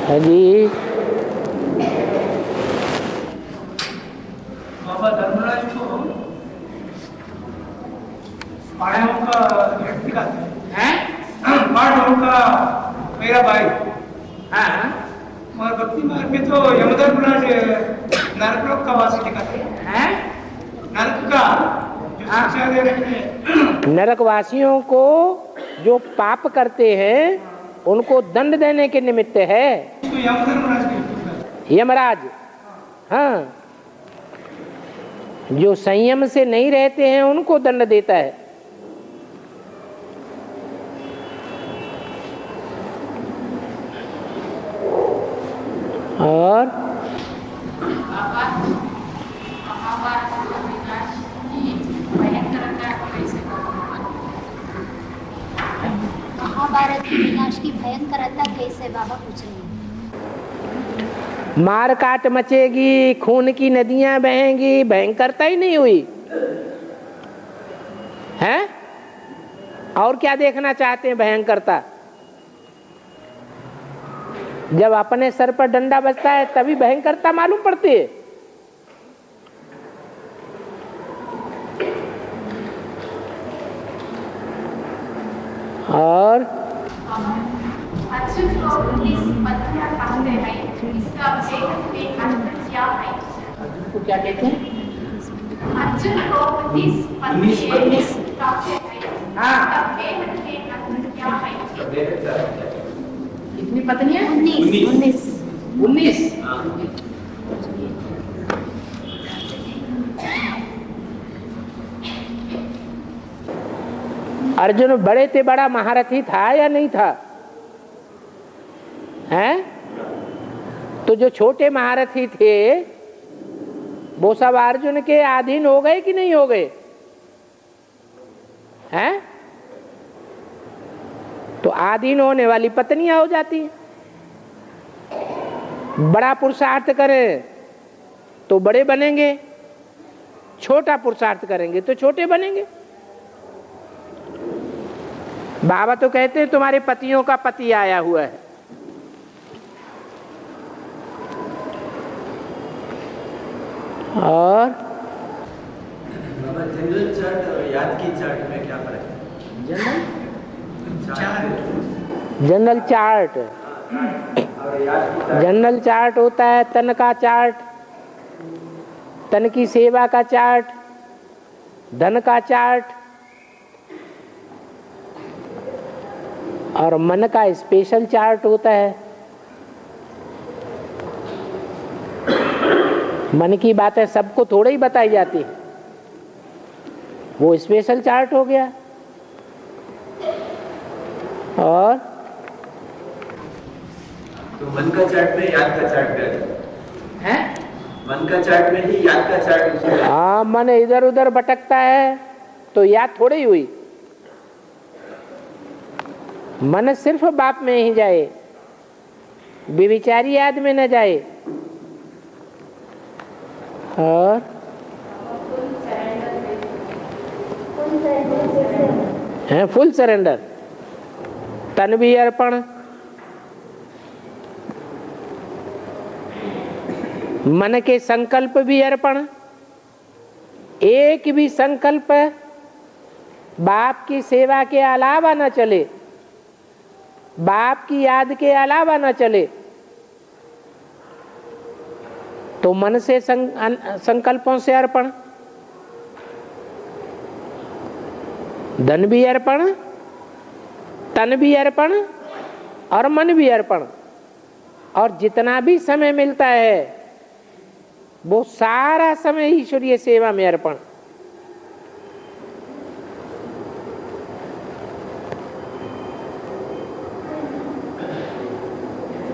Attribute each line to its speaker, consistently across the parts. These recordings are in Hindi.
Speaker 1: हाँ जी।
Speaker 2: बाबा धर्मराज को पांडवों का हेड दिखाते हैं। पांडवों का मेरा भाई। हाँ। और भक्ति मार्ग में तो यमधर्मराज नरकलोक का वासी दिखाते हैं। नरक का जो शिक्षा दे रहे हैं।
Speaker 1: नरकवासियों को जो पाप करते हैं उनको दंड देने के निमित्त है।
Speaker 2: तो यमधर्मराज के
Speaker 1: यमराज, हाँ, जो संयम से नहीं रहते हैं उनको दंड देता है। और
Speaker 3: महाभारत के विनाश की भयंकरता कैसे बाबा पूछ रहे हैं?
Speaker 1: मार काट मचेगी, खून की नदियां बहेंगी, भयंकरता ही नहीं हुई है। और क्या देखना चाहते हैं भयंकरता? जब अपने सर पर डंडा बजता है तभी भयंकरता मालूम पड़ती है। और
Speaker 4: अर्जुन को इस पत्थर कहते हैं, इसका वेद अर्थ क्या है?
Speaker 1: अर्जुन को क्या कहते हैं?
Speaker 4: अर्जुन को इस पत्थर कहते हैं,
Speaker 1: हाँ,
Speaker 4: वेद अर्थ क्या है?
Speaker 1: कितनी पत्नियां? 19। अर्जुन बड़े से बड़ा महारथी था या नहीं था? हैं? तो जो छोटे महारथी थे वो सब अर्जुन के अधीन हो गए कि नहीं हो गए? हैं? तो अधीन होने वाली पत्नियां हो जाती हैं। बड़ा पुरुषार्थ करें तो बड़े बनेंगे, छोटा पुरुषार्थ करेंगे तो छोटे बनेंगे। बाबा तो कहते हैं तुम्हारे पतियों का पति आया हुआ है। और
Speaker 5: जनरल चार्ट और याद की चार्ट में क्या फर्क है?
Speaker 1: जनरल चार्ट, जनरल चार्ट होता है तन का चार्ट, तन की सेवा का चार्ट, धन का चार्ट, और मन का स्पेशल चार्ट होता है। मन की बातें सबको थोड़ा ही बताई जाती है, वो स्पेशल चार्ट हो गया। और
Speaker 5: तो मन का चार्ट में याद का चार्ट है? मन का चार्ट में ही याद का चार्ट।
Speaker 1: हाँ, मन इधर उधर भटकता है तो याद थोड़ी हुई। मन सिर्फ बाप में ही जाए, बेविचारी याद में न जाए। और है फुल सरेंडर, तन भी अर्पण, मन के संकल्प भी अर्पण। एक भी संकल्प बाप की सेवा के अलावा न चले, बाप की याद के अलावा न चले। तो मन से संकल्पों से अर्पण, धन भी अर्पण, तन भी अर्पण और मन भी अर्पण। और जितना भी समय मिलता है वो सारा समय ईश्वरीय सेवा में अर्पण।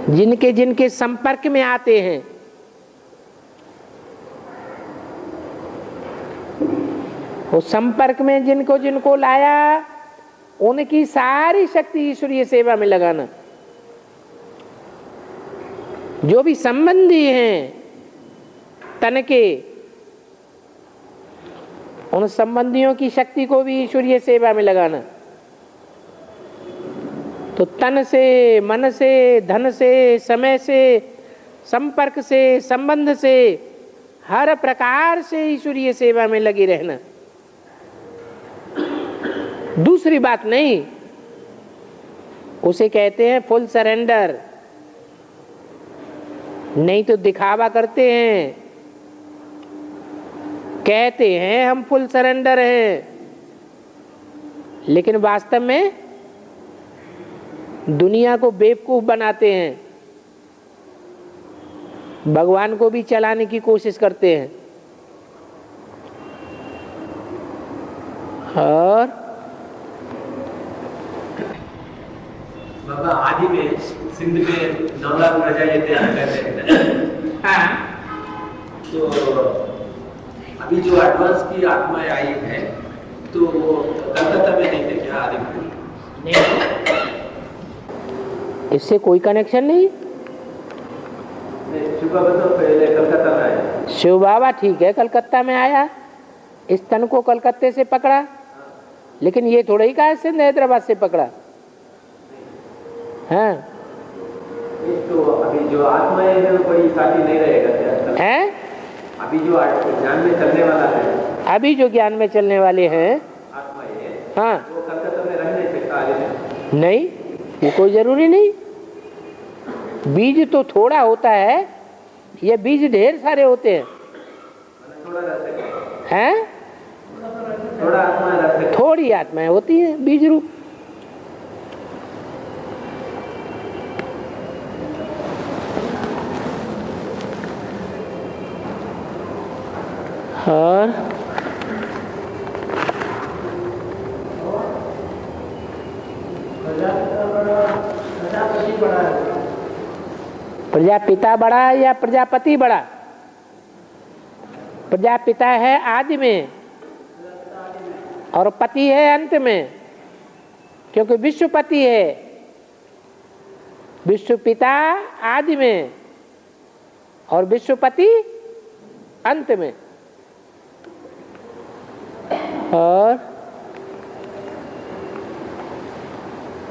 Speaker 1: जिनके जिनके संपर्क में आते हैं वो संपर्क में जिनको जिनको लाया उनकी सारी शक्ति ईश्वरीय सेवा में लगाना। जो भी संबंधी हैं तन के, उन संबंधियों की शक्ति को भी ईश्वरीय सेवा में लगाना। तो तन से, मन से, धन से, समय से, संपर्क से, संबंध से, हर प्रकार से ईश्वरीय सेवा में लगी रहना। दूसरी बात नहीं, उसे कहते हैं फुल सरेंडर। नहीं तो दिखावा करते हैं, कहते हैं हम फुल सरेंडर हैं, लेकिन वास्तव में दुनिया को बेवकूफ बनाते हैं, भगवान को भी चलाने की कोशिश करते हैं। और
Speaker 5: बाबा आदि में सिंध में 9 लाख प्रजा ये तैयार करते हैं।
Speaker 1: हाँ,
Speaker 5: तो अभी जो एडवांस की आत्माएं आई है तो वो कलकत्ता में नहीं थे क्या आदि में?
Speaker 1: नहीं, इससे कोई कनेक्शन नहीं।
Speaker 5: शिव बाबा तो पहले कलकत्ता में आया।
Speaker 1: शिव बाबा ठीक है कलकत्ता में आया, इस तन को कलकत्ते से पकड़ा, लेकिन ये थोड़ा ही कहा सिंध हैदराबाद से पकड़ा। हाँ,
Speaker 5: तो अभी जो आत्माएं है कोई साथी नहीं रहेगा क्या?
Speaker 1: हैं?
Speaker 5: अभी जो ज्ञान में चलने वाला है,
Speaker 1: अभी जो ज्ञान में चलने वाले हैं,
Speaker 5: आत्माएं,
Speaker 1: हाँ,
Speaker 5: वो कलकत्ता में रह नहीं सकता आदि में?
Speaker 1: नहीं, ये कोई जरूरी नहीं। बीज तो थोड़ा होता है, ये बीज ढेर सारे होते हैं।
Speaker 5: थोड़ा रह सकता
Speaker 1: हैं?
Speaker 5: थोड़ा आत्मा रह सकता।
Speaker 1: थोड़ी आत्माएं होती हैं बीज रूप। और प्रजापिता बड़ा या प्रजापति बड़ा? प्रजापिता है आदि में और पति है अंत में, क्योंकि विश्वपति है। विश्वपिता आदि में और विश्वपति अंत में। और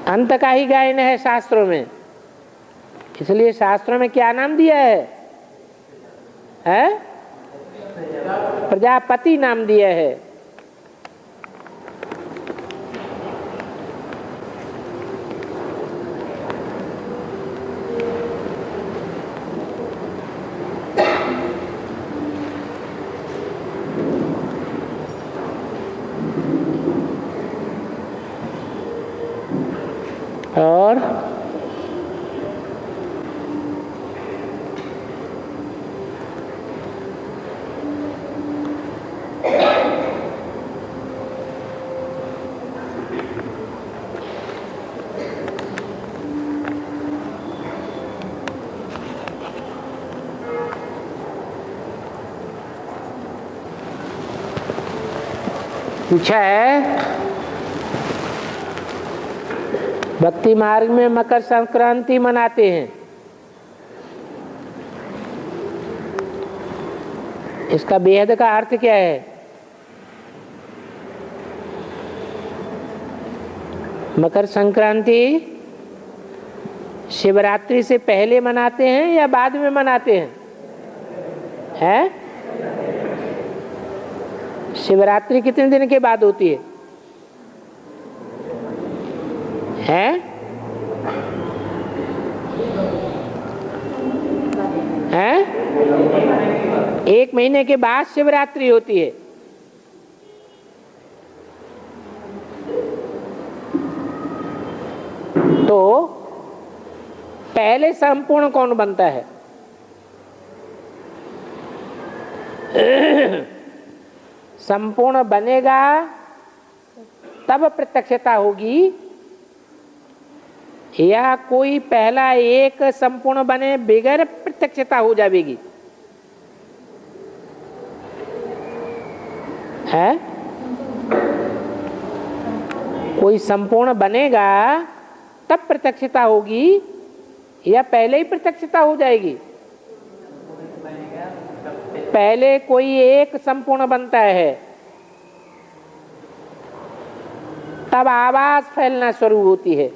Speaker 1: अंत का ही गायन है शास्त्रों में, इसलिए शास्त्रों में क्या नाम दिया है? प्रजापति नाम दिया है। और पूछा है भक्ति मार्ग में मकर संक्रांति मनाते हैं, इसका बेहद का अर्थ क्या है? मकर संक्रांति शिवरात्रि से पहले मनाते हैं या बाद में मनाते हैं? हैं? शिवरात्रि कितने दिन के बाद होती है? हैं? हैं? 1 महीने के बाद शिवरात्रि होती है। तो पहले संपूर्ण कौन बनता है? संपूर्ण बनेगा तब प्रत्यक्षता होगी, या कोई पहला एक संपूर्ण बने बगैर प्रत्यक्षता हो जाएगी? है? कोई संपूर्ण बनेगा तब प्रत्यक्षता होगी या पहले ही प्रत्यक्षता हो जाएगी? पहले कोई एक संपूर्ण बनता है, तब आवाज फैलना शुरू होती है।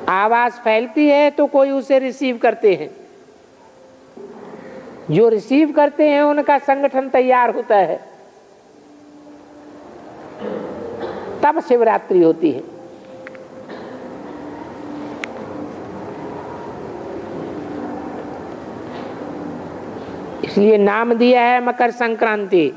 Speaker 1: आवाज फैलती है तो कोई उसे रिसीव करते हैं, जो रिसीव करते हैं उनका संगठन तैयार होता है, तब शिवरात्रि होती है। इसलिए नाम दिया है मकर संक्रांति।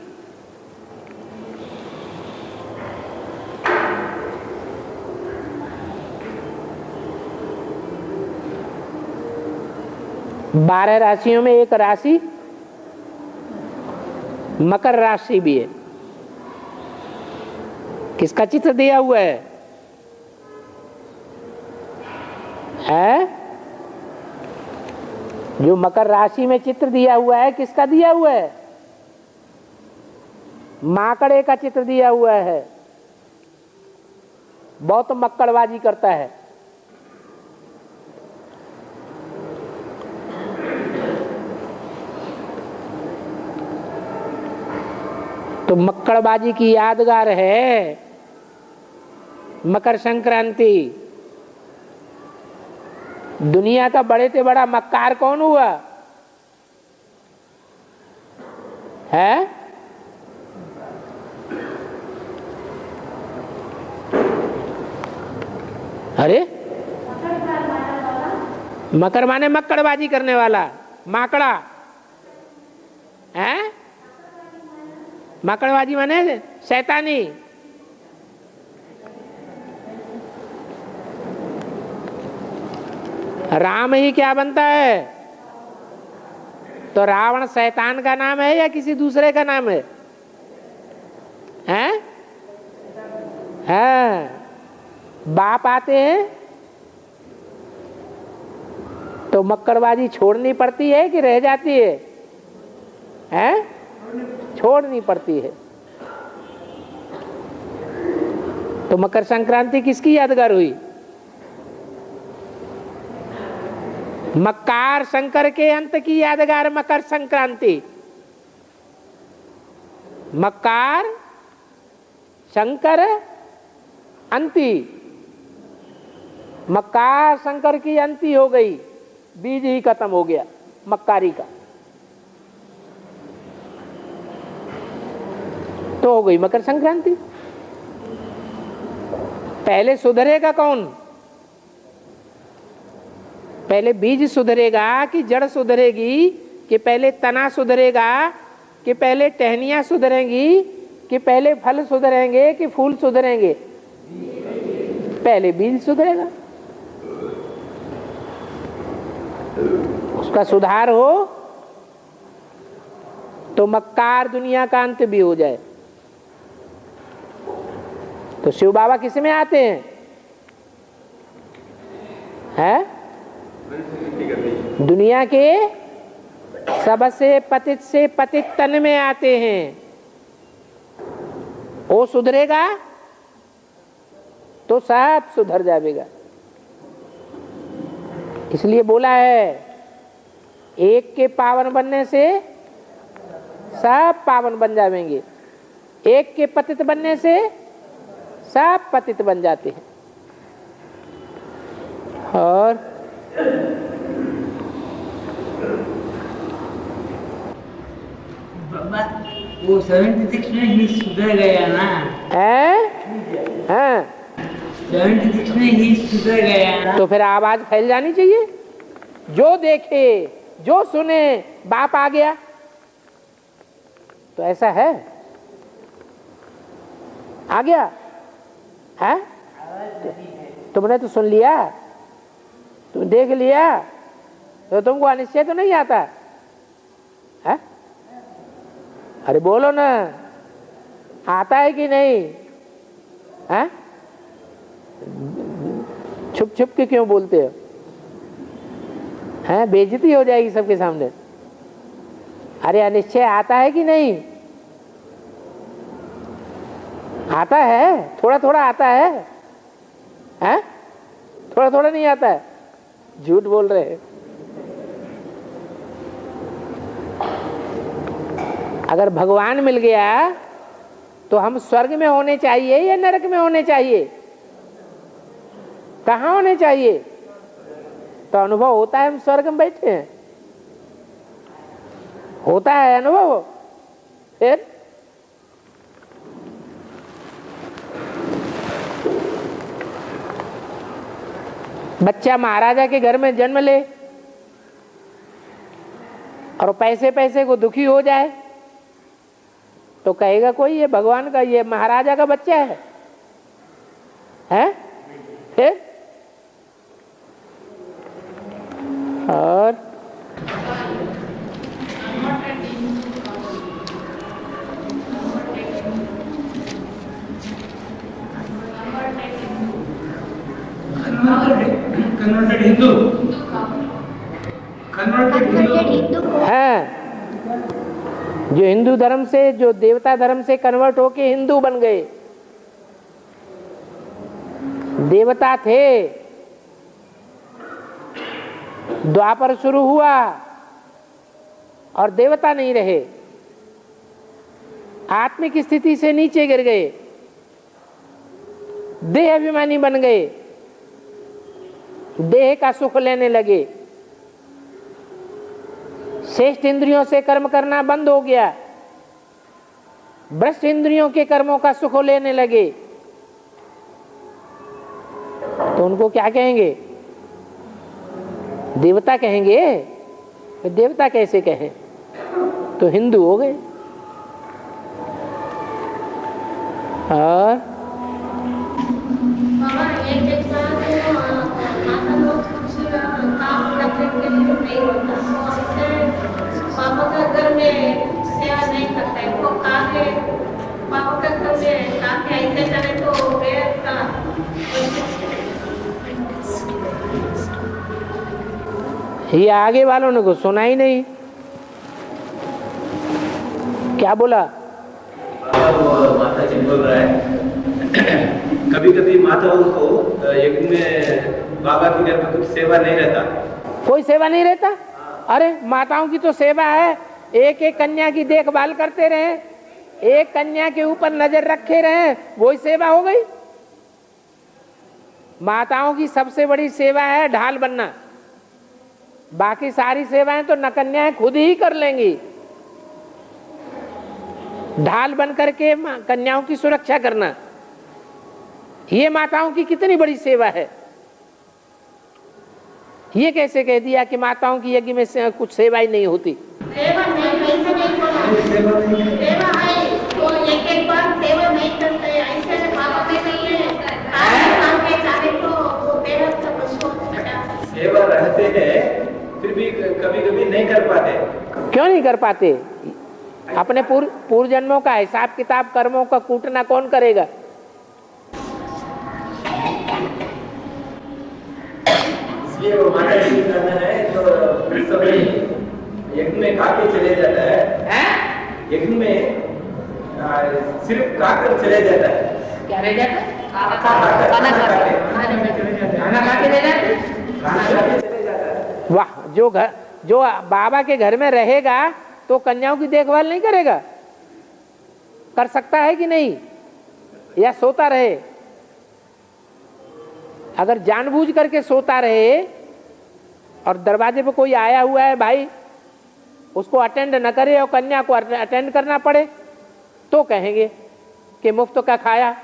Speaker 1: बारह राशियों में एक राशि मकर राशि भी है। किसका चित्र दिया हुआ है? जो मकर राशि में चित्र दिया हुआ है, किसका दिया हुआ है? माकड़े का चित्र दिया हुआ है। बहुत मक्कड़बाजी करता है। तो मक्कड़बाजी की यादगार है मकर संक्रांति। दुनिया का बड़े से बड़ा मक्कार कौन हुआ है? अरे मकर माने मक्कड़बाजी करने वाला, माकड़ा है। मकड़बाजी माने शैतानी। राम ही क्या बनता है? तो रावण शैतान का नाम है या किसी दूसरे का नाम है? हैं? बाप आते हैं तो मक्कड़बाजी छोड़नी पड़ती है कि रह जाती है? हैं? छोड़नी पड़ती है। तो मकर संक्रांति किसकी यादगार हुई? मक्कार शंकर के अंत की यादगार मकर संक्रांति। मक्कार शंकर अंती। मक्कार शंकर की अंती हो गई, बीज ही खत्म हो गया मक्कारी का, तो हो गई मकर संक्रांति। पहले सुधरेगा कौन? पहले बीज सुधरेगा कि जड़ सुधरेगी, कि पहले तना सुधरेगा, कि पहले टहनियां सुधरेंगी, कि पहले फल सुधरेंगे कि फूल सुधरेंगे? पहले बीज सुधरेगा, उसका सुधार हो तो मक्कार दुनिया का अंत भी हो जाए। तो शिव बाबा किस में आते हैं? दुनिया के सबसे पतित से पतित तन में आते हैं। वो सुधरेगा तो सब सुधर जाएगा। इसलिए बोला है एक के पावन बनने से सब पावन बन जाएंगे, एक के पतित बनने से सब पतित बन जाते हैं। और
Speaker 6: बाबा वो 76 में ही सुधर गया ना? 76 में ही सुधर गया ना?
Speaker 1: तो फिर आवाज फैल जानी चाहिए। जो देखे जो सुने बाप आ गया, तो ऐसा है? आ गया है? तुमने तो सुन लिया, तुम देख लिया, तो तुमको अनिश्चय तो नहीं आता है? अरे बोलो ना, आता है कि नहीं? है? छुप छुप के क्यों बोलते हो? हैं? बेइज्जती हो जाएगी सबके सामने। अरे अनिश्चय आता है कि नहीं? आता है, थोड़ा थोड़ा आता है, हैं? थोड़ा थोड़ा नहीं आता है, झूठ बोल रहे हैं। अगर भगवान मिल गया तो हम स्वर्ग में होने चाहिए या नरक में होने चाहिए? कहाँ होने चाहिए? तो अनुभव होता है हम स्वर्ग में बैठे हैं, होता है अनुभव। फिर बच्चा महाराजा के घर में जन्म ले और पैसे पैसे को दुखी हो जाए तो कहेगा कोई ये भगवान का, ये महाराजा का बच्चा है? फिर और
Speaker 2: कन्वर्टेड हिंदू, कन्वर्टेड
Speaker 3: हिंदू को
Speaker 1: है जो हिंदू धर्म से, जो देवता धर्म से कन्वर्ट होके हिंदू बन गए। देवता थे, द्वापर शुरू हुआ और देवता नहीं रहे, आत्मिक स्थिति से नीचे गिर गए, देह अभिमानी बन गए, देह का सुख लेने लगे, श्रेष्ठ इंद्रियों से कर्म करना बंद हो गया, भ्रष्ट इंद्रियों के कर्मों का सुख लेने लगे। तो उनको क्या कहेंगे? देवता कहेंगे? तो देवता कैसे कहें? तो हिंदू हो गए। और
Speaker 4: बाबा एक जैसा माता लोग कुछ काम करने के लिए नहीं होता, तो हमसे पापा का घर में सेवा नहीं करता है, वो काहे पापा का घर में काहे ऐसे करे तो वेद का
Speaker 1: ये आगे वालों ने कुछ सुना ही नहीं। क्या बोला?
Speaker 5: माता जी बोल रहा है कभी कभी माताओं को यज्ञ में बाबा के घर में कुछ सेवा नहीं रहता।
Speaker 1: कोई सेवा नहीं रहता? अरे माताओं की तो सेवा है, एक एक कन्या की देखभाल करते रहे, एक कन्या के ऊपर नजर रखे रहे, वही सेवा हो गई। माताओं की सबसे बड़ी सेवा है ढाल बनना, बाकी सारी सेवाएं तो न कन्याएं खुद ही कर लेंगी। ढाल बन करके कन्याओं की सुरक्षा करना, ये माताओं की कितनी बड़ी सेवा है। ये कैसे कह दिया कि माताओं की यज्ञ में से कुछ सेवा ही नहीं होती?
Speaker 4: सेवा नहीं, ऐसे नहीं बोला, सेवा है तो एक बार सेवा नहीं करते, ऐसे पापा में नहीं है, काम के सारे तो वो बेहद सब उसको
Speaker 5: सेवा रहते हैं फिर भी कभी कभी नहीं कर पाते।
Speaker 1: क्यों नहीं कर पाते? अपने पूर्व जन्मों का हिसाब किताब, कर्मों का कूटना कौन करेगा?
Speaker 5: इसलिए वो माता जी करना है तो सब यज्ञ में काके चले जाता है, यज्ञ में सिर्फ काकर चले जाता है।
Speaker 1: क्या रह जाता है?
Speaker 5: खाना खाके
Speaker 1: चले जाता है। वाह, जो बाबा के घर में रहेगा तो कन्याओं की देखभाल नहीं करेगा? कर सकता है कि नहीं? या सोता रहे? अगर जानबूझ करके सोता रहे और दरवाजे पे कोई आया हुआ है भाई, उसको अटेंड न करे और कन्या को अटेंड करना पड़े तो कहेंगे कि मुफ्त का खाया।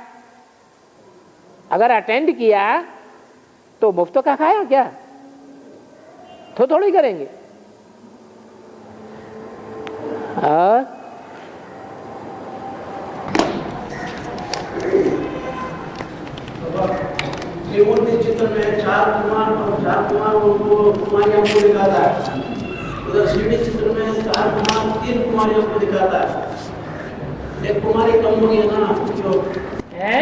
Speaker 1: अगर अटेंड किया तो मुफ्त का खाया क्या? तो थोड़ी करेंगे। और
Speaker 7: त्रिमूर्ति चित्र में चार कुमार और चार कुमार उनको कुमारियों को दिखाता है, उधर शिवजी चित्र में चार कुमार तीन कुमारियों को दिखाता है। एक कुमारी कम हो गई ना जो
Speaker 1: है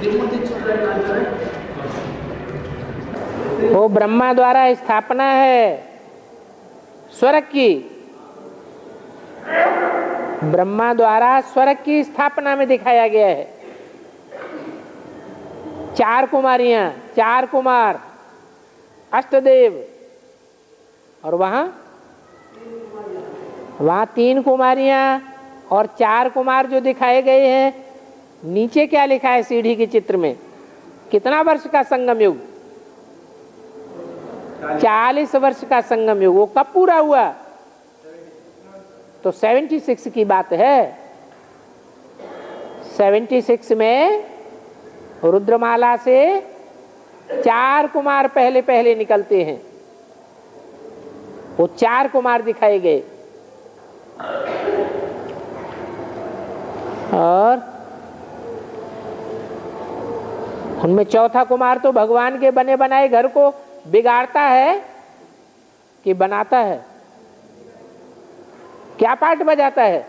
Speaker 7: त्रिमूर्ति चित्र है,
Speaker 1: वो ब्रह्मा द्वारा स्थापना है स्वर्ग की। ब्रह्मा द्वारा स्वर्ग की स्थापना में दिखाया गया है। चार कुमारियां, चार कुमार, अष्टदेव, और वहां तीन कुमारियां और चार कुमार जो दिखाए गए हैं। नीचे क्या लिखा है सीढ़ी के चित्र में? कितना वर्ष का संगम युग? 40 वर्ष का संगम युग। वो कब पूरा हुआ? तो 76 की बात है। 76 में रुद्रमाला से 4 कुमार पहले पहले निकलते हैं। वो 4 कुमार दिखाए गए और उनमें चौथा कुमार तो भगवान के बने बनाए घर को बिगाड़ता है कि बनाता है? क्या पार्ट बजाता है?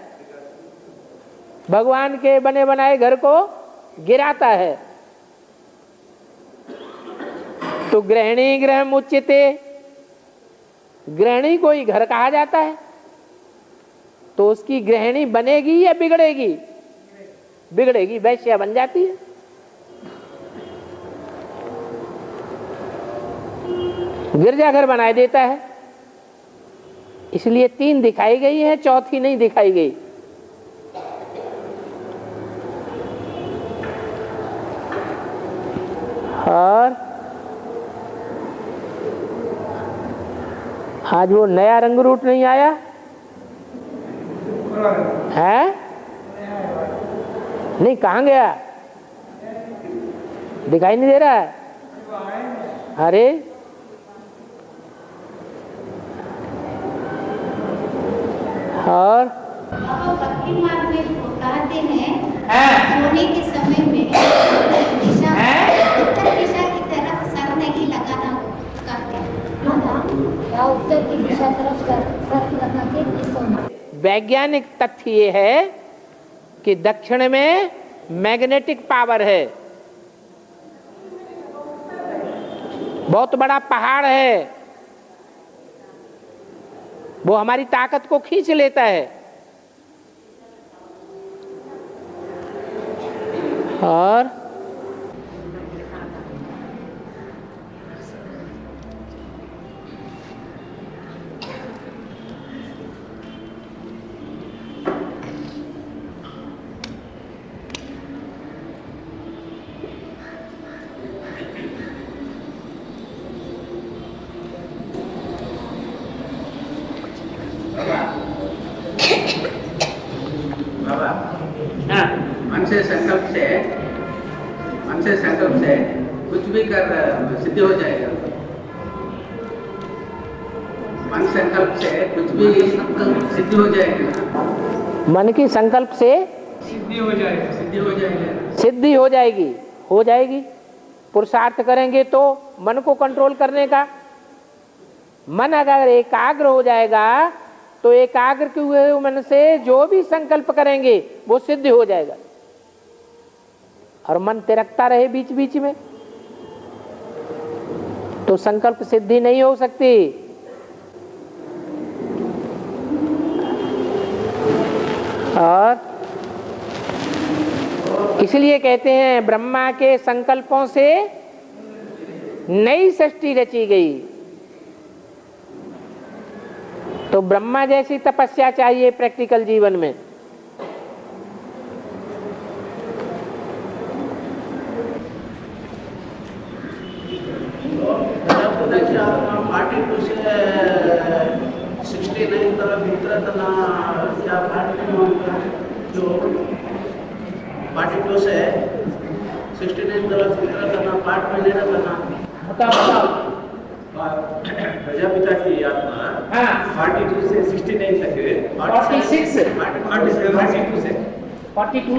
Speaker 1: भगवान के बने बनाए घर को गिराता है। तो गृहिणी गृह मुच्यते, गृहिणी को ही घर कहा जाता है। तो उसकी गृहिणी बनेगी या बिगड़ेगी? बिगड़ेगी, वैश्या बन जाती है। गिरजाघर बनाए देता है। इसलिए 3 दिखाई गई है, चौथी नहीं दिखाई गई। और आज वो नया रंग रूट नहीं आया है? नहीं, कहाँ गया? दिखाई नहीं दे रहा है? अरे और
Speaker 3: भक्ति मार्ग में कहते हैं सोने के समय में दिशा उत्तर दिशा की तरफ सर नहीं लगाना कहते हैं, या उत्तर की दिशा तरफ सर लगा के सोना।
Speaker 1: वैज्ञानिक तथ्य ये है कि दक्षिण में मैग्नेटिक पावर है। बहुत बड़ा पहाड़ है, वो हमारी ताकत को खींच लेता है। और
Speaker 5: मन से संकल्प से कुछ भी कर सिद्ध हो जाएगा। मन संकल्प से कुछ भी सिद्ध हो जाएगा।
Speaker 1: मन की संकल्प से
Speaker 2: सिद्धि हो जाएगा।
Speaker 1: सिद्धि हो जाएगी, हो जाएगी। पुरुषार्थ करेंगे तो मन को कंट्रोल करने का। मन अगर एकाग्र हो जाएगा तो एकाग्र के हुए मन से जो भी संकल्प करेंगे वो सिद्ध हो जाएगा। और मन तिरकता रहे बीच बीच में तो संकल्प सिद्धि नहीं हो सकती। और इसलिए कहते हैं ब्रह्मा के संकल्पों से नई सृष्टि रची गई। तो ब्रह्मा जैसी तपस्या चाहिए प्रैक्टिकल जीवन में।
Speaker 5: प्रजापिता की आत्मा 42 से 69 तक
Speaker 1: 42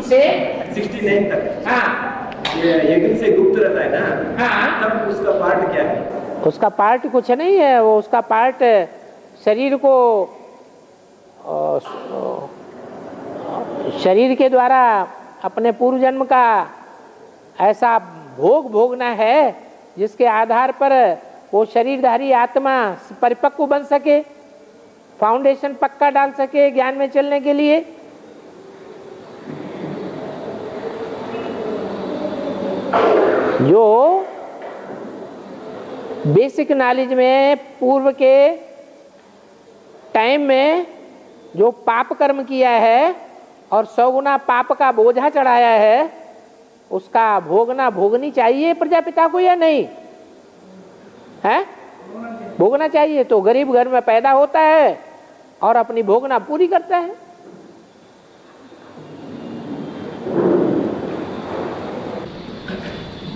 Speaker 1: से
Speaker 5: 69 तक ये यज्ञ से गुप्त रहता है ना। तब उसका पार्ट क्या है?
Speaker 1: उसका पार्ट कुछ नहीं है। वो उसका पार्ट शरीर को शरीर के द्वारा अपने पूर्व जन्म का ऐसा भोग भोगना है जिसके आधार पर वो शरीरधारी आत्मा परिपक्व बन सके, फाउंडेशन पक्का डाल सके ज्ञान में चलने के लिए। जो बेसिक नॉलेज में पूर्व के टाइम में जो पाप कर्म किया है और 100 गुना पाप का बोझा चढ़ाया है, उसका भोगना भोगनी चाहिए प्रजापिता को या नहीं है? भोगना चाहिए। तो गरीब घर में पैदा होता है और अपनी भोगना पूरी करता है।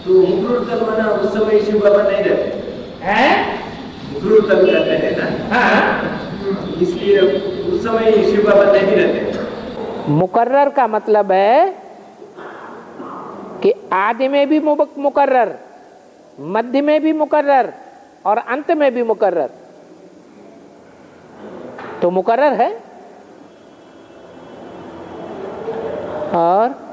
Speaker 5: तो मुकुरुतल माना उस समय शिव बाबा नहीं रहते
Speaker 1: हैं?
Speaker 5: मुकुरुतल कहते हैं ना।
Speaker 1: हाँ,
Speaker 5: इसलिए उस समय शिव बाबा नहीं रहते।
Speaker 1: मुकर्रर का मतलब है कि आदि में भी मुकर्रर, मध्य में भी मुकर्रर और अंत में भी मुकर्रर। तो मुकर्रर है। और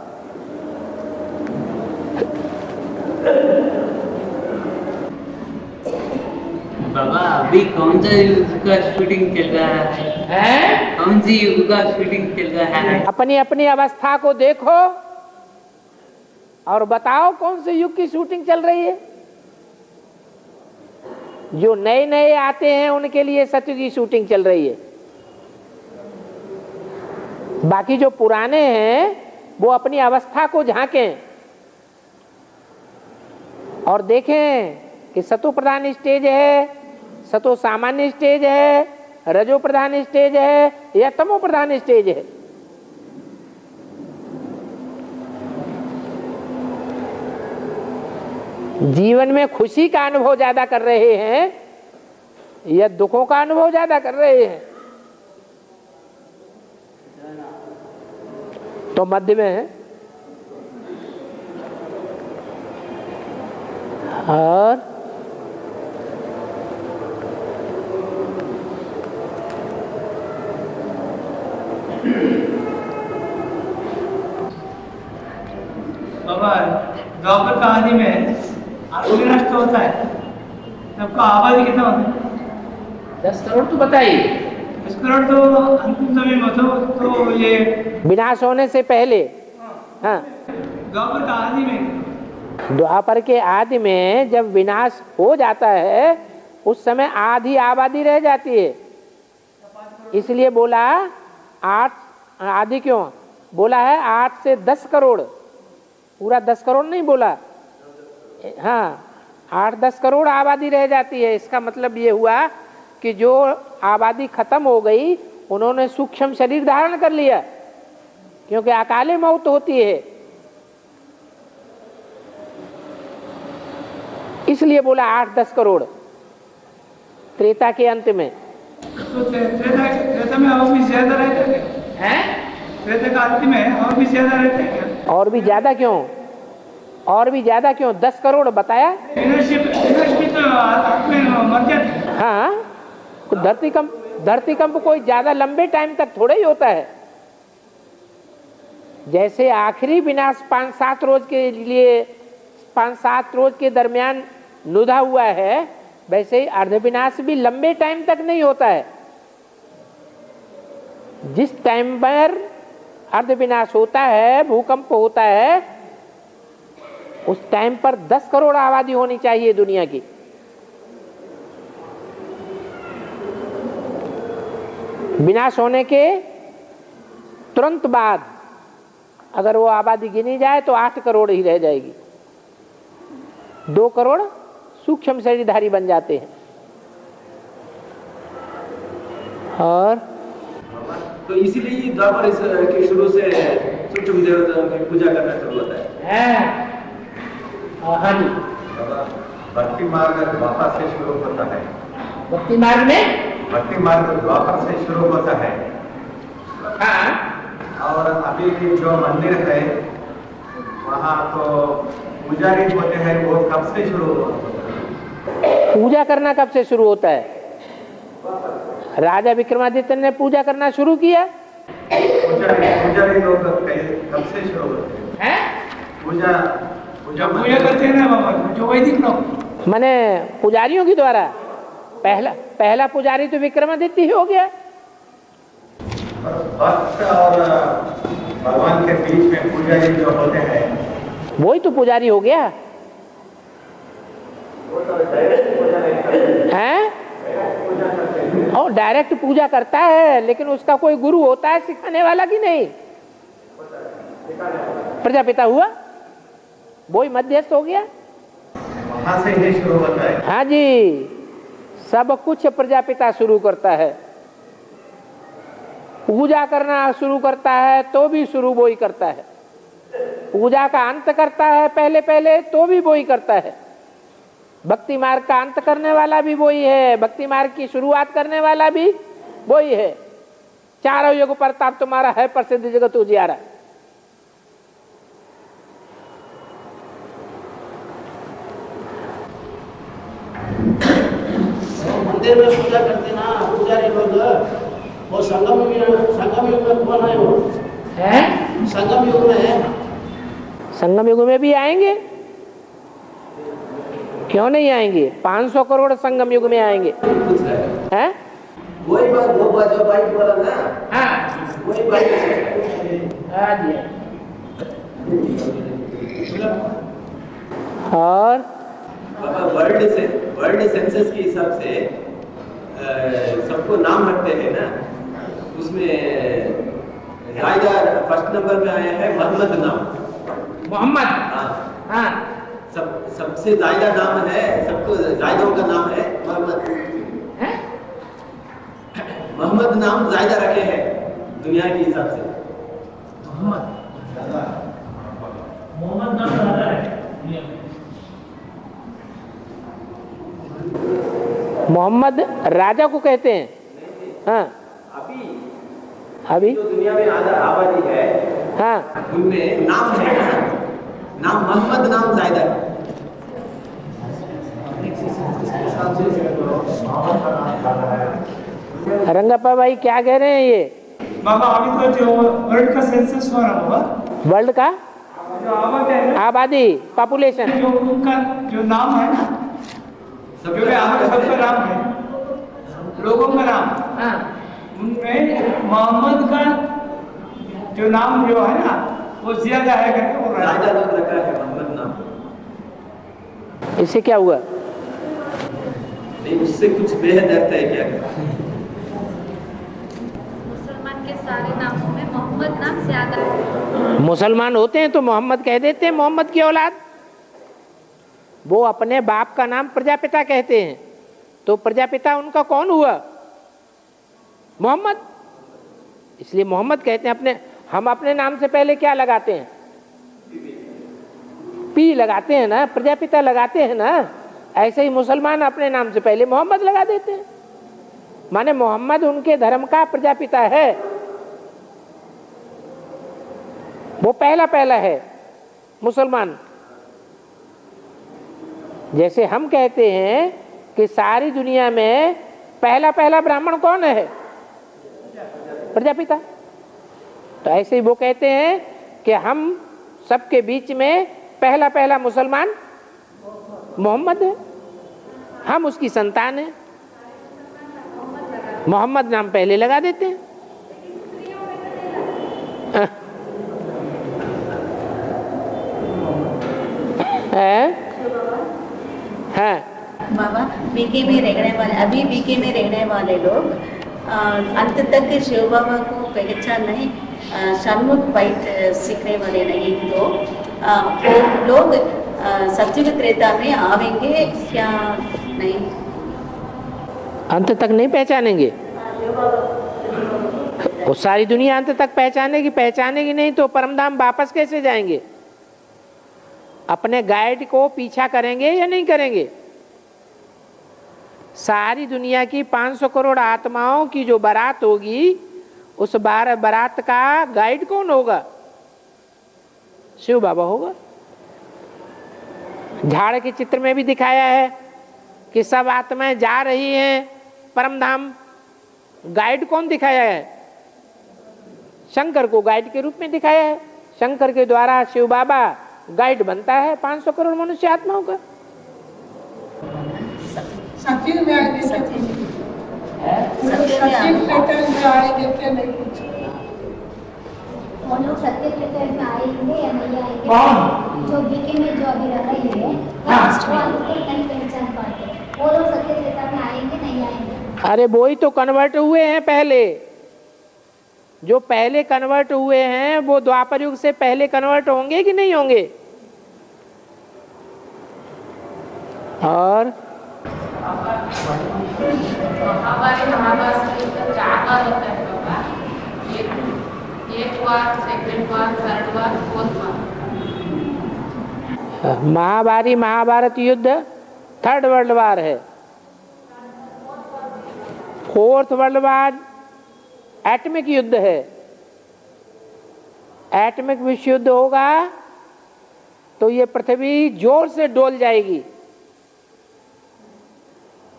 Speaker 6: बाबा अभी कौन सा युग का शूटिंग चल रहा है? कौन सी युग का शूटिंग चल रहा है?
Speaker 1: अपनी अपनी अवस्था को देखो और बताओ कौन से युग की शूटिंग चल रही है। जो नए नए आते हैं उनके लिए सत्य की शूटिंग चल रही है। बाकी जो पुराने हैं वो अपनी अवस्था को झांकें और देखें कि सतो प्रधान स्टेज है, सतो सामान्य स्टेज है, रजो प्रधान स्टेज है या तमो प्रधान स्टेज है। जीवन में खुशी का अनुभव ज्यादा कर रहे हैं या दुखों का अनुभव ज्यादा कर रहे हैं? तो मध्य में है। और
Speaker 2: बाबा द्वापर का आदि में आखिरी राष्ट्र होता है, सबका आबादी कितना होता है?
Speaker 1: 10 करोड़ तो बताइए।
Speaker 2: 10 करोड़ तो अंतिम समय में तो ये
Speaker 1: विनाश होने से पहले। हाँ,
Speaker 2: द्वापर का आदि में,
Speaker 1: द्वापर के आदि में जब विनाश हो जाता है उस समय आधी आबादी रह जाती है। इसलिए बोला 8 आदि क्यों बोला है? 8 से 10 करोड़, पूरा 10 करोड़ नहीं बोला। हाँ, 8-10 करोड़ आबादी रह जाती है। इसका मतलब ये हुआ कि जो आबादी खत्म हो गई उन्होंने सूक्ष्म शरीर धारण कर लिया, क्योंकि अकाले मौत होती है। इसलिए बोला 8-10 करोड़ त्रेता के अंत में।
Speaker 2: तो त्रेता में और भी ज्यादा रहते हैं? त्रेता का अंत में और भी ज्यादा रहते हैं?
Speaker 1: और भी ज्यादा क्यों? और भी ज्यादा क्यों? 10 करोड़ बताया।
Speaker 2: तो आत्मा मर जाते हैं।
Speaker 1: हाँ, धरती कंप कोई ज्यादा लंबे टाइम तक थोड़ा ही होता है। जैसे आखिरी विनाश 5-7 रोज के लिए, 5-7 रोज के दरमियान नुदा हुआ है, वैसे ही अर्ध विनाश भी लंबे टाइम तक नहीं होता है। जिस टाइम पर अर्ध विनाश होता है, भूकंप होता है, उस टाइम पर 10 करोड़ आबादी होनी चाहिए दुनिया की। विनाश होने के तुरंत बाद अगर वो आबादी गिनी जाए तो 8 करोड़ ही रह जाएगी। 2 करोड़ सूक्ष्म शरीरधारी बन जाते हैं। और
Speaker 5: तो इसीलिए द्वापर के शुरू से सूक्ष्म देवताओं की पूजा करना शुरू होता है।
Speaker 1: हाँ जी,
Speaker 8: भक्ति मार्ग द्वापर से शुरू होता है।
Speaker 1: भक्ति मार्ग में
Speaker 8: भक्ति मार्ग द्वापर से शुरू होता है।
Speaker 1: हाँ,
Speaker 8: और अभी जो मंदिर है वहाँ तो पुजारी होते हैं, वो कब से शुरू होता है?
Speaker 1: पूजा करना कब से शुरू होता है? राजा विक्रमादित्य ने पूजा करना शुरू किया।
Speaker 8: पुजारी लोग कब से शुरू होते हैं? पूजा
Speaker 2: करते हैं ना बाबा, जो वैदिक लोग,
Speaker 1: माने पुजारियों के द्वारा। पहला पुजारी तो विक्रमादित्य ही हो गया।
Speaker 8: भक्त और भगवान के बीच में पुजारी जो होते हैं,
Speaker 1: वही तो पुजारी हो गया हैं? और डायरेक्ट पूजा करता है, लेकिन उसका कोई गुरु होता है सिखाने वाला कि नहीं? प्रजापिता हुआ, वही मध्यस्थ हो गया।
Speaker 8: वहां से ही शुरू होता है।
Speaker 1: हाँ जी, सब कुछ प्रजापिता शुरू करता है। पूजा करना शुरू करता है तो भी शुरू वो ही करता है। पूजा का अंत करता है पहले पहले तो भी वो ही करता है। भक्ति मार्ग का अंत करने वाला भी वो ही है, भक्ति मार्ग की शुरुआत करने वाला भी वो ही है। चारों युग प्रताप तुम्हारा है, प्रसिद्ध जगत उजियारा।
Speaker 7: मंदिर में पूजा करते ना पुजारी लोग, वो संगम युग में कौन है? वो संगम युग में है।
Speaker 1: संगम युग में भी आएंगे, क्यों नहीं आएंगे? 500 करोड़ संगम युग में आएंगे। हैं?
Speaker 5: वही बात जो बाइक बोला ना, वही बाइक।
Speaker 1: और
Speaker 5: वर्ल्ड सेंसस के हिसाब से सबको नाम रखते हैं ना, उसमें जायदा फर्स्ट नंबर पे आया है मोहम्मद नाम।
Speaker 1: मोहम्मद,
Speaker 5: हाँ, सबसे ज्यादा नाम है, सबको जायदों का नाम है मोहम्मद। मोहम्मद नाम ज्यादा रखे हैं दुनिया के हिसाब से।
Speaker 2: मोहम्मद नाम ज्यादा है।
Speaker 1: मोहम्मद राजा को कहते हैं। हाँ, अभी
Speaker 5: जो दुनिया में आबादी है,
Speaker 1: हाँ,
Speaker 5: उनमें नाम है ना, नाम मोहम्मद नाम ज्यादा है।
Speaker 1: रंगप्पा भाई क्या कह रहे हैं ये?
Speaker 2: बाबा अभी तो जो वर्ल्ड का सेंसस हो रहा होगा,
Speaker 1: वर्ल्ड का
Speaker 2: जो आबादी है,
Speaker 1: आबादी, पॉपुलेशन,
Speaker 2: जो उनका जो नाम है ना, सबका नाम है, लोगों का नाम, उनमें मोहम्मद का जो नाम जो है ना वो ज्यादा है करके बोल रहा है।
Speaker 5: ज्यादा लोग रखा है मोहम्मद नाम।
Speaker 1: इससे क्या हुआ?
Speaker 5: नहीं, उससे कुछ बेहद अर्थ है क्या?
Speaker 3: मुसलमान के सारे नामों में मोहम्मद नाम ज्यादा है।
Speaker 1: मुसलमान होते हैं तो मोहम्मद कह देते हैं, मोहम्मद की औलाद। वो अपने बाप का नाम प्रजापिता कहते हैं, तो प्रजापिता उनका कौन हुआ? मोहम्मद। इसलिए मोहम्मद कहते हैं। हम अपने नाम से पहले क्या लगाते हैं? पी लगाते हैं ना, प्रजापिता लगाते हैं ना। ऐसे ही मुसलमान अपने नाम से पहले मोहम्मद लगा देते हैं, माने मोहम्मद उनके धर्म का प्रजापिता है, वो पहला है मुसलमान। जैसे हम कहते हैं कि सारी दुनिया में पहला ब्राह्मण कौन है? प्रजापिता। तो ऐसे ही वो कहते हैं कि हम सबके बीच में पहला मुसलमान मोहम्मद है, हम उसकी संतान है। मोहम्मद नाम पहले लगा देते हैं। हाँ
Speaker 9: बाबा, बीके में रहने वाले लोग अंत तक शिव बाबा को पहचान नहीं, सन्मुख फाइट सीखने वाले नहीं, तो वो लोग सतयुग त्रेता में आवेंगे क्या? नहीं,
Speaker 1: अंत तक नहीं पहचानेंगे। वो सारी दुनिया अंत तक पहचानेगी नहीं तो परमधाम वापस कैसे जाएंगे? अपने गाइड को पीछा करेंगे या नहीं करेंगे? सारी दुनिया की 500 करोड़ आत्माओं की जो बारात होगी, उस बारात का गाइड कौन होगा? शिव बाबा होगा। झाड़ के चित्र में भी दिखाया है कि सब आत्माएं जा रही हैं परमधाम। गाइड कौन दिखाया है? शंकर को गाइड के रूप में दिखाया है। शंकर के द्वारा शिव बाबा गाइड बनता है 500 करोड़ मनुष्य आत्माओं का।
Speaker 4: सचिव में आएंगे,
Speaker 9: सचिव में
Speaker 4: आएंगे क्या? नहीं,
Speaker 3: वो लोग सत्य क्षेत्र में आएंगे या नहीं आएंगे?
Speaker 2: कौन?
Speaker 3: जो बीके में जो अभी रह रही है, वो उसको नहीं पहचान पाते। वो लोग सत्य क्षेत्र में आएंगे नहीं आएंगे?
Speaker 1: अरे वो ही तो कन्वर्ट हुए हैं पहले। जो पहले कन्वर्ट हुए हैं वो द्वापर युग से पहले कन्वर्ट होंगे कि नहीं होंगे? और
Speaker 4: महाभारत महाभारत के अंदर 4 बार होता है बाबा। एक बार, सेकंड बार, थर्ड बार, फोर्थ बार।
Speaker 1: महाभारी महाभारत युद्ध थर्ड वर्ल्ड वार है। फोर्थ वर्ल्ड वार एटमिक युद्ध है। एटमिक विश्व युद्ध होगा तो ये पृथ्वी जोर से डोल जाएगी,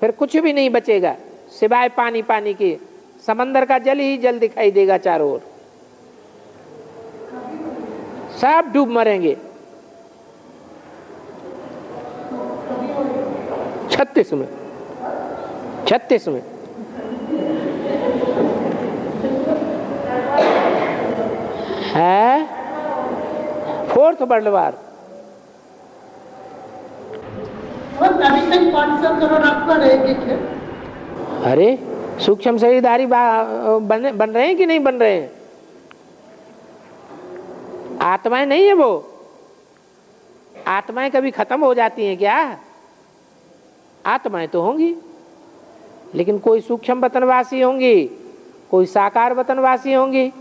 Speaker 1: फिर कुछ भी नहीं बचेगा सिवाय पानी पानी के। समंदर का जल ही जल दिखाई देगा चारों ओर, सब डूब मरेंगे। 36 में है फोर्थ वर्ल्ड वार।
Speaker 10: अभी तक 500 करोड़ आपका रहेंगे क्या?
Speaker 1: अरे सूक्ष्म शरीरधारी बन रहे हैं कि नहीं बन रहे हैं? आत्माएं नहीं है वो। आत्माएं कभी खत्म हो जाती हैं क्या? आत्माएं तो होंगी, लेकिन कोई सूक्ष्म वतनवासी होंगी, कोई साकार वतनवासी होंगी,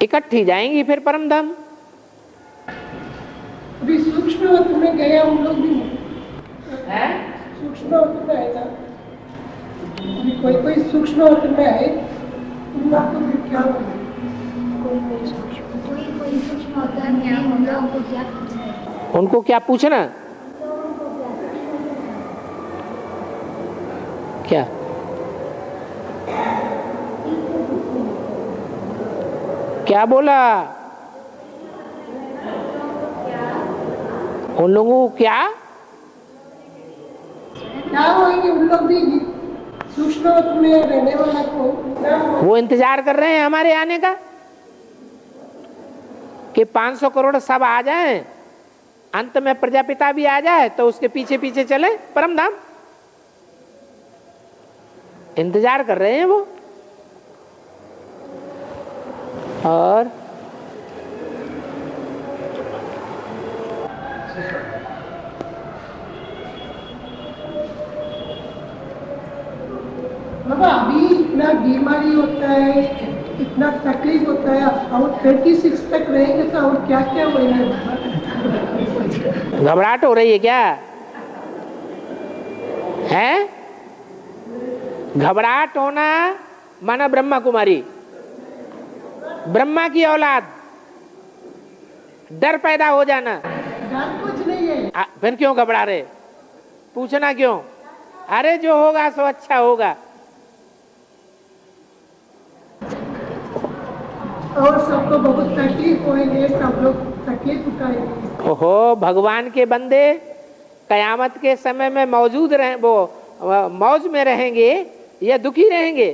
Speaker 1: इकट्ठी जाएंगी फिर परम धाम।
Speaker 10: अभी सूक्ष्म वतन में गए हम लोग भी हैं। सूक्ष्म वतन में आएगा, कोई सूक्ष्म वतन में आए उन लोग को भी क्या
Speaker 3: कोई सूक्ष्म होता है, हम लोगों को क्या पूछना है?
Speaker 1: उनको क्या पूछना? क्या क्या बोला? उन लोगों को क्या
Speaker 10: होंगे? उन लोग भी सूक्ष्म वतन में रहने वाला को
Speaker 1: वो इंतजार कर रहे हैं हमारे आने का कि 500 करोड़ सब आ जाएं, अंत में प्रजापिता भी आ जाए तो उसके पीछे पीछे चले परम धाम। इंतजार कर रहे हैं वो। और
Speaker 10: बाबा अभी इतना बीमारी होता है, इतना तकलीफ होता है, और 36 तक रहेंगे तो और क्या क्या होगा?
Speaker 1: घबराहट हो रही है क्या? है घबराहट होना माना ब्रह्मा कुमारी, ब्रह्मा की औलाद, डर पैदा हो जाना।
Speaker 10: डर कुछ नहीं है।
Speaker 1: फिर क्यों घबरा रहे? पूछना क्यों? अरे जो होगा सो अच्छा होगा।
Speaker 10: और सबको बहुत तकलीफ होएंगे, सब लोग तकलीफ उठाएंगे।
Speaker 1: ओहो, भगवान के बंदे कयामत के समय में मौजूद रहे, वो मौज में रहेंगे या दुखी रहेंगे?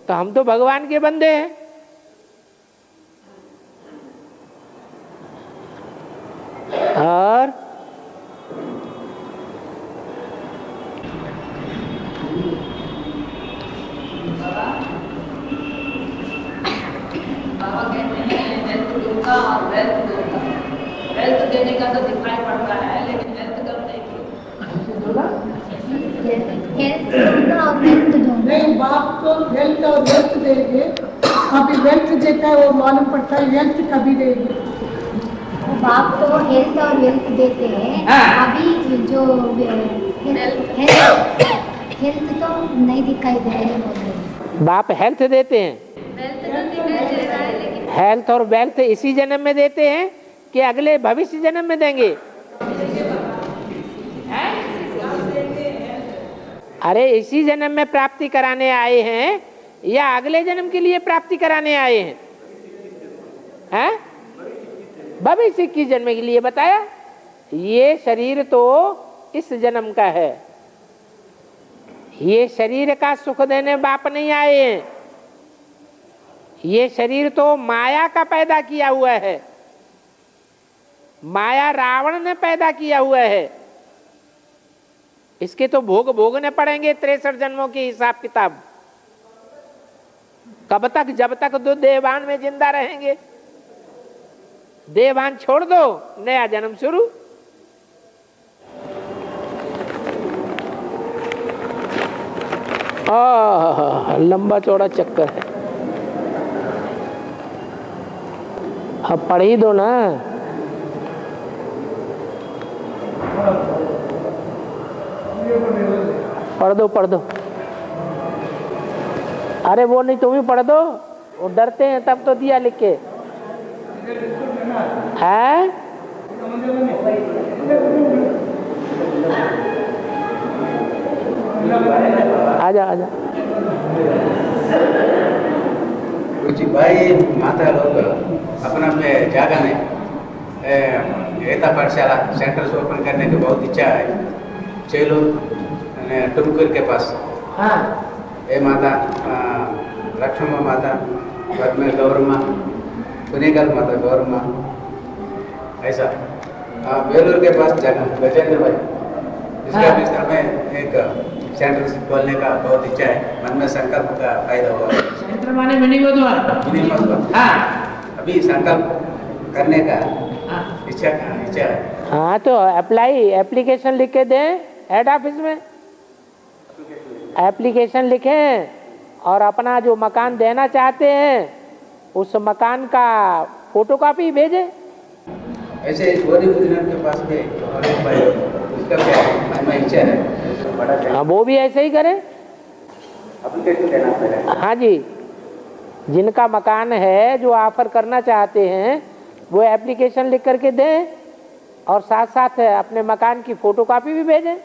Speaker 1: तो हम तो भगवान के बंदे हैं। और
Speaker 4: बाबा कहते हैं हेल्थ दूंगा और वेल्थ दूंगा। वेल्थ देने का तो दिखाई पड़ता है, लेकिन हेल्थ कब देगी?
Speaker 3: हेल्थ दूंगा और वेल्थ दूंगा।
Speaker 10: नहीं, बाप तो हेल्थ और वेल्थ देंगे। अभी वेल्थ देता है वो मालूम पड़ता है, हेल्थ कभी देंगे?
Speaker 3: बाप तो हेल्थ और वेल्थ देते हैं। अभी जो हेल्थ तो नहीं दिखाई दे रही।
Speaker 1: बाप हेल्थ देते हैं, हेल्थ और वेल्थ इसी जन्म में देते हैं कि अगले भविष्य जन्म में देंगे? अरे इसी जन्म में प्राप्ति कराने आए हैं या अगले जन्म के लिए प्राप्ति कराने आए हैं? हैं? भविष्य की जन्म के लिए बताया। ये शरीर तो इस जन्म का है, ये शरीर का सुख देने बाप नहीं आए हैं। ये शरीर तो माया का पैदा किया हुआ है, माया रावण ने पैदा किया हुआ है। इसके तो भोग भोगने पड़ेंगे 63 जन्मों के हिसाब किताब। कब तक? जब तक दो देवान में जिंदा रहेंगे। देवान छोड़ दो, नया जन्म शुरू। लंबा चौड़ा चक्कर है। अब पढ़ ही दो ना। पढ़ दो। अरे वो नहीं, तुम ही पढ़ दो, वो डरते हैं तब तो दिया लिख के है। आजा
Speaker 11: कुछ भाई माता लोग अपना में जागा नहीं गीता पाठशाला सेंटर्स ओपन करने की बहुत इच्छा है। चेलूर टुमकुर के पास ये माता लक्ष्मण माता, घर में गौरम्मा, पुनेगल माता गौरम्मा, ऐसा बेलूर के पास गजेंद्र भाई, इसका बिस्तर में एक सेंटर खोलने का बहुत इच्छा है। मन में संकल्प का फायदा हुआ।
Speaker 1: सेंटर माने मिनी मधुआ।
Speaker 11: अभी संकल्प करने का इच्छा है।
Speaker 1: हाँ तो एप्लीकेशन लिख के दें हेड ऑफिस में, एप्लीकेशन लिखें और अपना जो मकान देना चाहते हैं उस मकान का फोटोकॉपी भेजें।
Speaker 11: ऐसे के पास में और एक भाई उसका क्या है इच्छा है।
Speaker 1: हाँ वो भी ऐसे ही करें।
Speaker 11: एप्लीकेशन देना पड़ेगा।
Speaker 1: हाँ जी, जिनका मकान है जो ऑफर करना चाहते हैं वो एप्लीकेशन लिख करके दें और साथ साथ अपने मकान की फोटोकॉपी भी भेजें।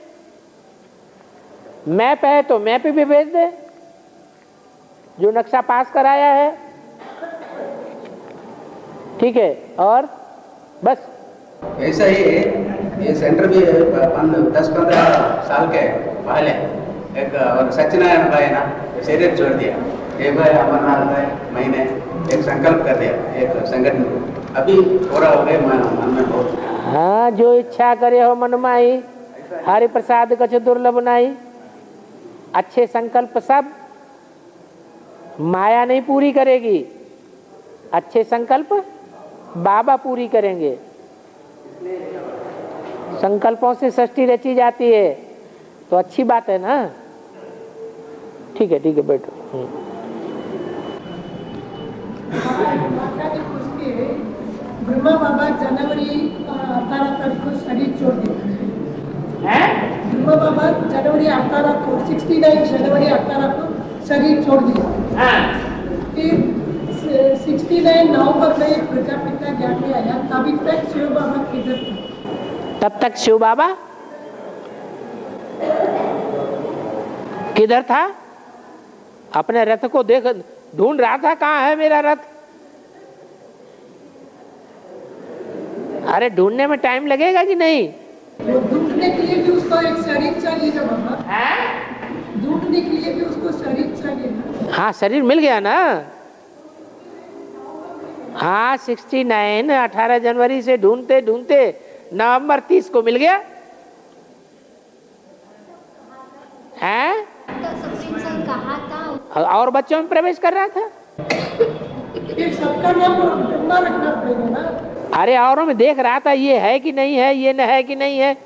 Speaker 1: मैप है तो मैप भी भेज दें, जो नक्शा पास कराया है। ठीक है, और बस
Speaker 11: ऐसा ही ये सेंटर भी 10-15 साल के पहले एक और सत्यनारायण भाई ना शरीर छोड़ दिया। एक भाई अमरनाथ भाई महीने एक संकल्प कर दिया एक संगठन, अभी पूरा हो गए मन में बहुत।
Speaker 1: हाँ, जो इच्छा करे हो मन माई, हरि प्रसाद कछ दुर्लभ नाई। अच्छे संकल्प सब माया नहीं पूरी करेगी, अच्छे संकल्प बाबा पूरी करेंगे। संकल्पों से सृष्टि रची जाती है तो अच्छी बात है ना। ठीक है बैठो।
Speaker 10: ब्रह्मा बाबा जनवरी 18 तारीख को शरीर छोड़ दिया। ब्रह्मा बाबा जनवरी 18 को 69 जनवरी 18 को शरीर छोड़ दिया। फिर 69 नवंबर में प्रजापिता ज्ञान में आया। तभी तक शिव बाबा किधर था?
Speaker 1: तब तक शिव बाबा किधर था? अपने रथ को देख ढूंढ रहा था, कहाँ है मेरा रथ। अरे ढूंढने में टाइम लगेगा कि नहीं?
Speaker 10: वो ढूंढने के लिए भी उसको एक शरीर चाहिए ना बाबा। ढूंढने के लिए भी उसको शरीर चाहिए ना।
Speaker 1: हाँ, शरीर मिल गया ना। हाँ, 69 18 जनवरी से ढूंढते ढूंढते नवंबर 30 को मिल गया है।
Speaker 3: कहा था
Speaker 1: और बच्चों में प्रवेश कर रहा था।
Speaker 10: सबका नाम रखना पड़ेगा ना।
Speaker 1: अरे औरों में देख रहा था, ये है कि नहीं है, ये न है कि नहीं है,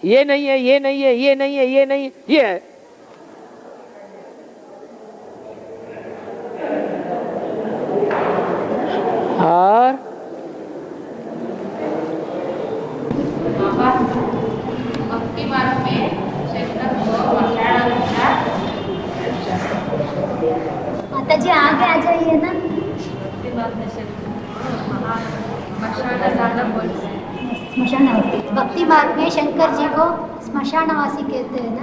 Speaker 1: ये नहीं है, ये नहीं है, ये नहीं है, ये नहीं है, ये है। और
Speaker 4: भक्ति मार्ग में
Speaker 3: माता जी आगे आ जाइए ना। भक्ति मार्ग में शंकर जी को स्मशानवासी कहते हैं ना।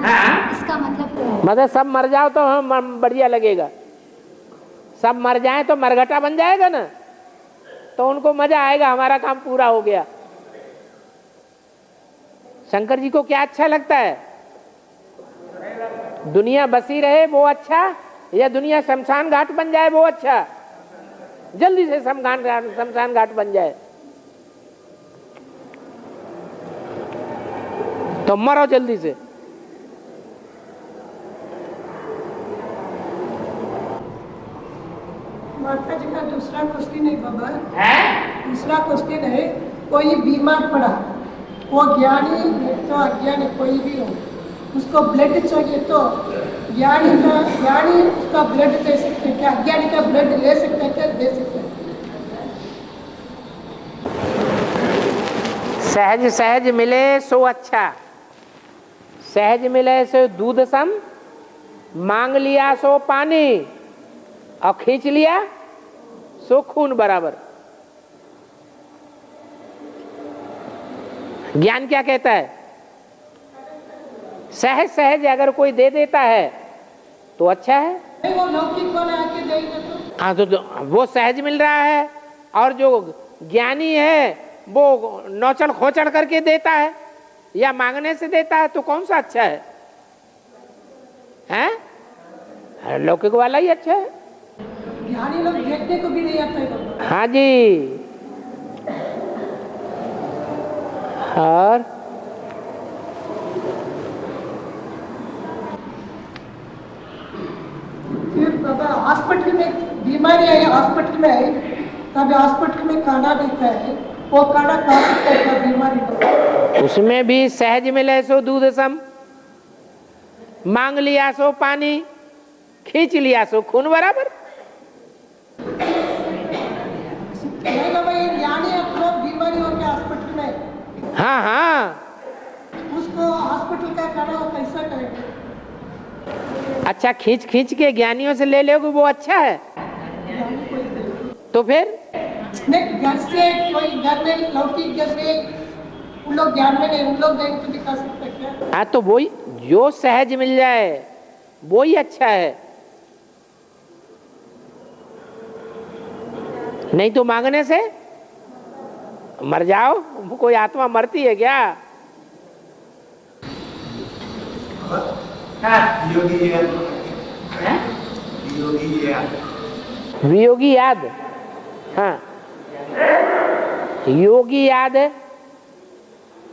Speaker 3: इसका मतलब
Speaker 1: सब मर जाओ तो हम बढ़िया लगेगा। सब मर जाए तो मरघटा बन जाएगा ना, तो उनको मजा आएगा, हमारा काम पूरा हो गया। शंकर जी को क्या अच्छा लगता है? दुनिया बसी रहे वो अच्छा, या दुनिया शमशान घाट बन जाए वो अच्छा? जल्दी से शमशान घाट बन जाए तो मरो जल्दी से।
Speaker 10: माता जी का दूसरा क्वेश्चन है बाबा। दूसरा क्वेश्चन है, कोई बीमार पड़ा, वो ज्ञानी तो अज्ञानी कोई भी हो, उसको ब्लड चाहिए तो ज्ञानी उसका ब्लड दे सकते हैं क्या? अज्ञानी का ब्लड ले सकते हैं क्या? दे सकते हैं।
Speaker 1: सहज सहज मिले सो अच्छा, सहज मिले सो दूध सम, मांग लिया सो पानी, और खींच लिया सो खून बराबर। ज्ञान क्या कहता है? सहज सहज अगर कोई दे देता है तो अच्छा है।
Speaker 10: वो लौकिक वाला आके देगा तो
Speaker 1: हाँ, तो वो सहज मिल रहा है, और जो ज्ञानी है वो नौचल खोचल करके देता है या मांगने से देता है, तो कौन सा अच्छा है? हैं? लौकिक वाला ही अच्छा है।
Speaker 10: ज्ञानी लोग देखने को भी नहीं आता है।
Speaker 1: हाँ जी। और
Speaker 10: फिर बाबा हॉस्पिटल में बीमारी आई, हॉस्पिटल में आई, तब हॉस्पिटल में खाना देता है, वो खाना खा सकता है बीमारी को?
Speaker 1: उसमें भी सहज मिले सो दूध सम, मांग लिया सो पानी, खींच लिया सो खून बराबर।
Speaker 10: नहीं बाबा, ये ज्ञानी अपना बीमारी हो गया हॉस्पिटल में,
Speaker 1: हाँ हाँ,
Speaker 10: उसको हॉस्पिटल का खाना वो कैसा करेगा?
Speaker 1: अच्छा, खींच खींच के ज्ञानियों से ले लोगे वो अच्छा है? तो फिर
Speaker 10: नहीं, घर से कोई घर में लौकिक घर में उन लोग ज्ञान में नहीं, उन लोग देख तो दिखा सकते क्या?
Speaker 1: हाँ, तो वही जो सहज मिल जाए वो ही अच्छा है, नहीं तो मांगने से मर जाओ। कोई आत्मा मरती है क्या?
Speaker 8: वियोगी याद,
Speaker 1: वियोगी याद, हाँ, योगी याद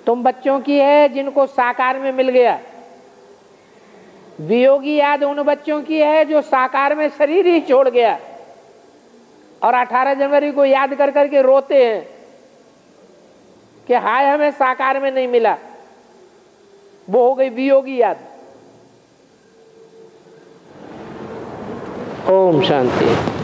Speaker 1: तुम बच्चों की है जिनको साकार में मिल गया। वियोगी याद उन बच्चों की है जो साकार में शरीर ही छोड़ गया और 18 जनवरी को याद कर करके रोते हैं कि हाय हमें साकार में नहीं मिला। वो हो गई वियोगी याद। ओम शांति।